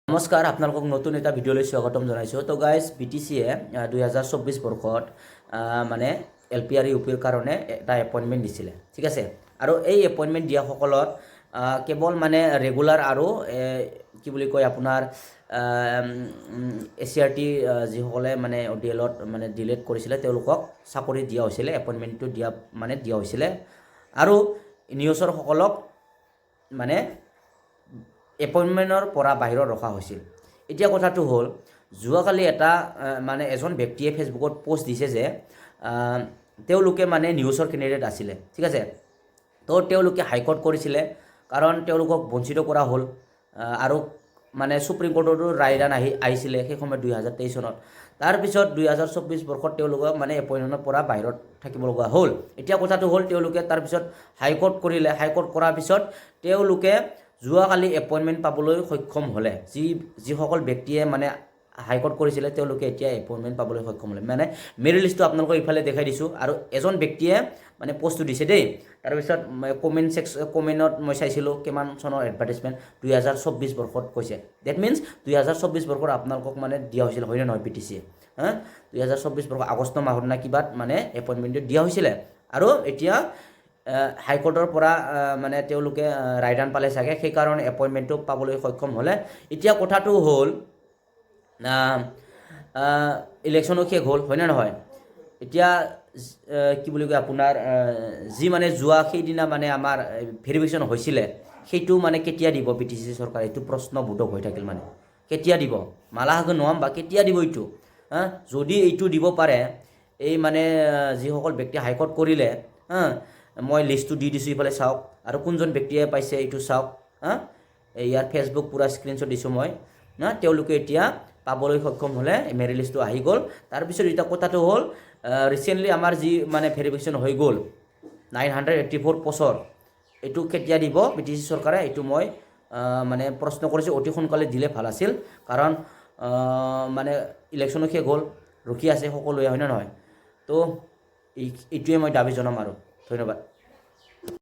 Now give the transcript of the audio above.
নমস্কাৰ আপোনালোকক নতুন এটা ভিডিঅ'লৈ স্বাগতম জনাইছোঁ। তো গাইজ BTCয়ে 2024 বৰ্ষত মানে LP আৰু UPৰ কাৰণে এটা এপইণ্টমেণ্ট দিছিলে, ঠিক আছে। আৰু এই এপইণ্টমেণ্ট দিয়াসকলত কেৱল মানে ৰেগুলাৰ আৰু কি বুলি কয় আপোনাৰ ACRT যিসকলে মানে ODLত মানে ডিলেট কৰিছিলে তেওঁলোকক চাকৰি দিয়া হৈছিলে, এপইণ্টমেণ্টটো দিয়া হৈছিলে। আৰু নিউজৰসকলক মানে এপইণ্টমেণ্টৰ পৰা বাহিৰত ৰখা হৈছিল। এতিয়া কথাটো হ'ল যোৱাকালি এটা মানে এজন ব্যক্তিয়ে ফেচবুকত পোষ্ট দিছে যে তেওঁলোকে মানে নিউজৰ কেণ্ডিডেট আছিলে, ঠিক আছে। তো তেওঁলোকে হাইকোৰ্ট কৰিছিলে কাৰণ তেওঁলোকক বঞ্চিত কৰা হ'ল আৰু মানে সুপ্ৰিম কোৰ্টতো ৰায়দান আহিছিলে সেই সময়ত 2023 চনত। তাৰপিছত 2024 বৰ্ষত তেওঁলোকক মানে এপইণ্টমেণ্টৰ পৰা বাহিৰত থাকিব লগা হ'ল। এতিয়া কথাটো হ'ল তেওঁলোকে তাৰপিছত হাইকোৰ্ট কৰিলে, হাইকোৰ্ট কৰাৰ পিছত তেওঁলোকে যোৱাকালি এপইণ্টমেণ্ট পাবলৈ সক্ষম হ'লে। যিসকল ব্যক্তিয়ে মানে হাইকোৰ্ট কৰিছিলে তেওঁলোকে এতিয়া এপইণ্টমেণ্ট পাবলৈ সক্ষম হ'লে। মানে মেৰিট লিষ্টটো আপোনালোকক ইফালে দেখাই দিছোঁ। আৰু এজন ব্যক্তিয়ে মানে পোষ্টটো দিছে দেই। তাৰপিছত কমেণ্টত মই চাইছিলোঁ কিমান চনৰ এডভাৰ্টাইজমেণ্ট 2024 বৰ্ষত কৈছে। ডেট মিনছ 2024 বৰ্ষত আপোনালোকক মানে দিয়া হৈছিল, হয়নে নহয় BTCয়ে? 2024 বৰ্ষ আগষ্ট মাহত না কিবাত মানে এপইণ্টমেণ্টটো দিয়া হৈছিলে। আৰু এতিয়া হাইকোৰ্টৰ পৰা মানে তেওঁলোকে ৰায়দান পালে চাগে, সেইকাৰণে এপইণ্টমেণ্টটো পাবলৈ সক্ষম হ'লে। এতিয়া কথাটো হ'ল ইলেকশ্যনো শেষ হ'ল, হয়নে নহয়? এতিয়া কি বুলি কয় আপোনাৰ যি মানে যোৱা সেইদিনা মানে আমাৰ ভেৰিফিকেশ্যন হৈছিলে সেইটো মানে কেতিয়া দিব BTC চৰকাৰে, এইটো প্ৰশ্নবোধক হৈ থাকিল। মানে কেতিয়া দিব, মালাহাগৰ নোৱাম বা কেতিয়া দিব এইটো? যদি এইটো দিব পাৰে, এই মানে যিসকল ব্যক্তি হাইকোৰ্ট কৰিলে মই লিষ্টটো দি দিছোঁ, ইফালে চাওক। আৰু কোনজন ব্যক্তিয়ে পাইছে এইটো চাওক। ইয়াৰ ফেচবুক পুৰা স্ক্ৰীনশ্বট দিছোঁ মই। তেওঁলোকে এতিয়া পাবলৈ সক্ষম হ'লে, মেৰিট লিষ্টটো আহি গ'ল। তাৰপিছত এতিয়া কথাটো হ'ল ৰিচেণ্টলি আমাৰ যি মানে ভেৰিফিকেশ্যন হৈ গ'ল 984 পোষ্টৰ, এইটো কেতিয়া দিব BTC চৰকাৰে, এইটো মই মানে প্ৰশ্ন কৰিছোঁ। অতি সোনকালে দিলে ভাল আছিল, কাৰণ মানে ইলেকশ্যনো শেষ হ'ল, ৰখি আছে সকলোৱে, হয়নে নহয়? তো এইটোৱে মই দাবী জনাম আৰু ধন্যবাদ।